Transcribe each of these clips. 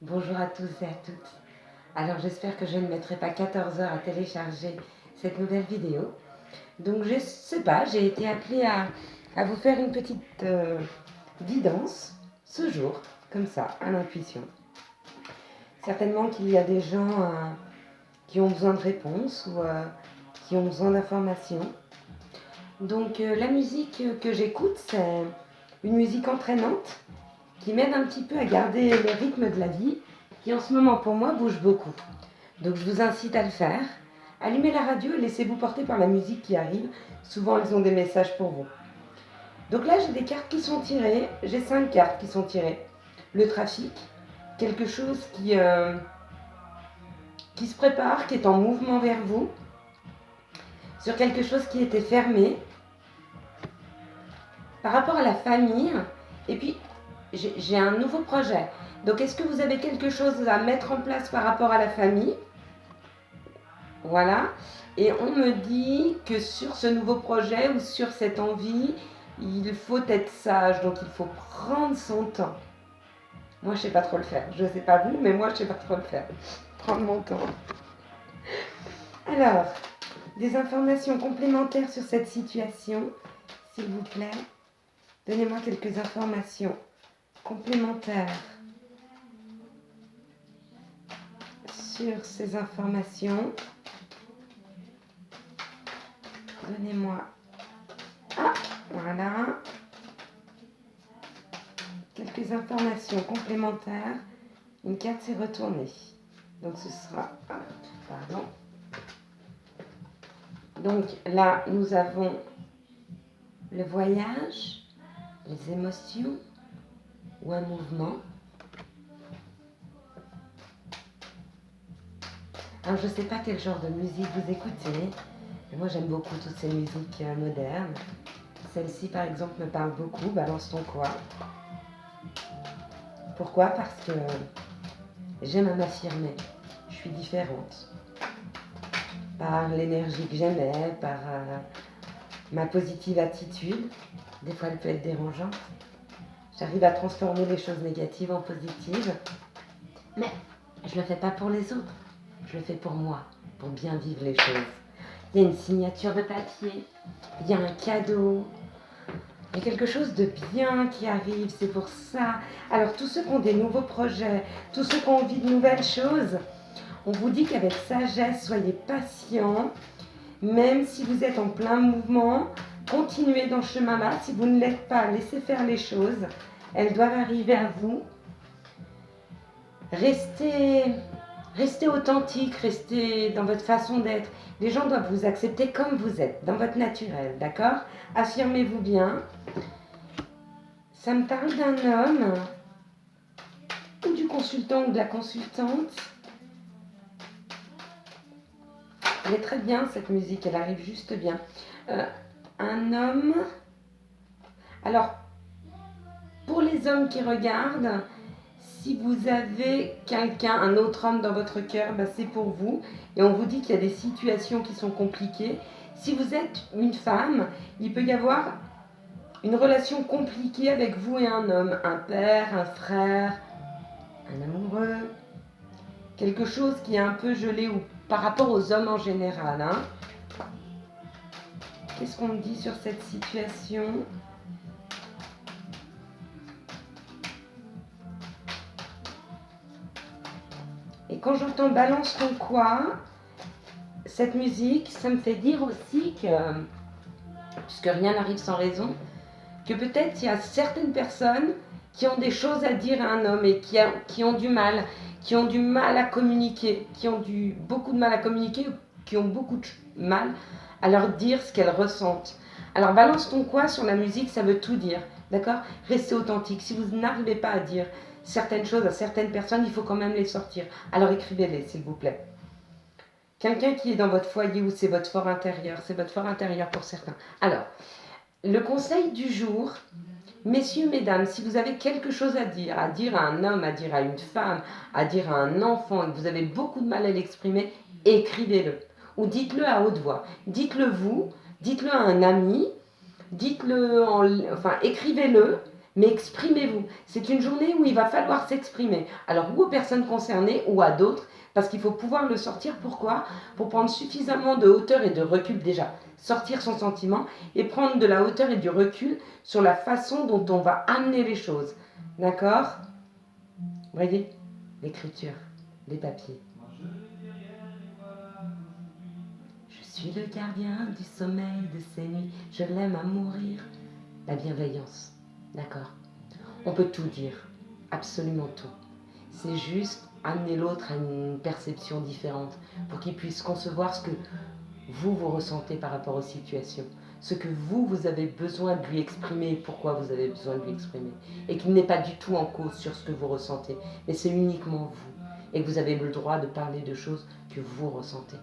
Bonjour à tous et à toutes. Alors j'espère que je ne mettrai pas 14 heures à télécharger cette nouvelle vidéo. Donc je sais pas, j'ai été appelée à vous faire une petite guidance ce jour, comme ça, à l'intuition. Certainement qu'il y a des gens qui ont besoin de réponses ou qui ont besoin d'informations. Donc la musique que j'écoute, c'est une musique entraînante qui m'aide un petit peu à garder le rythme de la vie, qui en ce moment pour moi bouge beaucoup. Donc je vous incite à le faire. Allumez la radio et laissez-vous porter par la musique qui arrive. Souvent elles ont des messages pour vous. Donc là j'ai des cartes qui sont tirées. J'ai 5 cartes qui sont tirées. Le trafic, quelque chose qui se prépare, qui est en mouvement vers vous. Sur quelque chose qui était fermé. Par rapport à la famille. Et puis j'ai un nouveau projet. Donc est-ce que vous avez quelque chose à mettre en place par rapport à la famille ? Voilà. Et on me dit que sur ce nouveau projet ou sur cette envie, il faut être sage, donc il faut prendre son temps. Moi, je sais pas trop le faire. Je sais pas vous, mais moi, je sais pas trop le faire. Prendre mon temps. Alors, des informations complémentaires sur cette situation, s'il vous plaît. Donnez-moi quelques informations complémentaires sur ces informations. Donnez-moi. Ah, voilà. Quelques informations complémentaires. Une carte s'est retournée. Donc ce sera... Pardon. Donc là, nous avons le voyage, les émotions ou un mouvement. Alors je ne sais pas quel genre de musique vous écoutez. Mais moi j'aime beaucoup toutes ces musiques modernes. Celle-ci par exemple me parle beaucoup, Balance ton quoi. Pourquoi ? Parce que j'aime à m'affirmer. Je suis différente. Par l'énergie que j'émets, par ma positive attitude. Des fois elle peut être dérangeante. J'arrive à transformer les choses négatives en positives. Mais je ne le fais pas pour les autres. Je le fais pour moi, pour bien vivre les choses. Il y a une signature de papier, il y a un cadeau, il y a quelque chose de bien qui arrive, c'est pour ça. Alors tous ceux qui ont des nouveaux projets, tous ceux qui ont envie de nouvelles choses, on vous dit qu'avec sagesse, soyez patients, même si vous êtes en plein mouvement, continuez dans ce chemin-là. Si vous ne l'êtes pas, laissez faire les choses, elles doivent arriver à vous. Restez authentique, restez dans votre façon d'être. Les gens doivent vous accepter comme vous êtes, dans votre naturel, d'accord ? Affirmez-vous bien. Ça me parle d'un homme, ou du consultant ou de la consultante. Elle est très bien cette musique, elle arrive juste bien. Un homme... Alors, pour les hommes qui regardent, si vous avez quelqu'un, un autre homme dans votre cœur, c'est pour vous. Et on vous dit qu'il y a des situations qui sont compliquées. Si vous êtes une femme, il peut y avoir une relation compliquée avec vous et un homme. Un père, un frère, un amoureux. Quelque chose qui est un peu gelé ou par rapport aux hommes en général. Hein. Qu'est-ce qu'on me dit sur cette situation ? Et quand j'entends balance ton quoi, cette musique, ça me fait dire aussi que, puisque rien n'arrive sans raison, que peut-être il y a certaines personnes qui ont des choses à dire à un homme et qui ont du mal à communiquer, beaucoup de mal à communiquer, qui ont beaucoup de mal à leur dire ce qu'elles ressentent. Alors balance ton quoi sur la musique, ça veut tout dire, d'accord ? Restez authentique. Si vous n'arrivez pas à dire certaines choses à certaines personnes, il faut quand même les sortir. Alors écrivez-les, s'il vous plaît. Quelqu'un qui est dans votre foyer ou c'est votre fort intérieur pour certains. Alors, le conseil du jour, messieurs, mesdames, si vous avez quelque chose à dire à un homme, à dire à une femme, à dire à un enfant et que vous avez beaucoup de mal à l'exprimer, écrivez-le. Ou dites-le à haute voix. Dites-le vous, dites-le à un ami, écrivez-le. Mais exprimez-vous. C'est une journée où il va falloir s'exprimer. Alors, ou aux personnes concernées ou à d'autres, parce qu'il faut pouvoir le sortir. Pourquoi? Pour prendre suffisamment de hauteur et de recul déjà. Sortir son sentiment et prendre de la hauteur et du recul sur la façon dont on va amener les choses. D'accord? Voyez? L'écriture, les papiers. Je suis le gardien du sommeil de ces nuits. Je l'aime à mourir. La bienveillance. D'accord? On peut tout dire. Absolument tout. C'est juste amener l'autre à une perception différente pour qu'il puisse concevoir ce que vous ressentez par rapport aux situations, ce que vous avez besoin de lui exprimer et pourquoi vous avez besoin de lui exprimer, et qu'il n'est pas du tout en cause sur ce que vous ressentez, mais c'est uniquement vous, et que vous avez le droit de parler de choses que vous ressentez,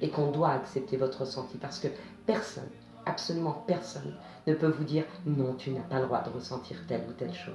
et qu'on doit accepter votre ressenti, parce que personne, absolument personne, ne peut vous dire non, tu n'as pas le droit de ressentir telle ou telle chose.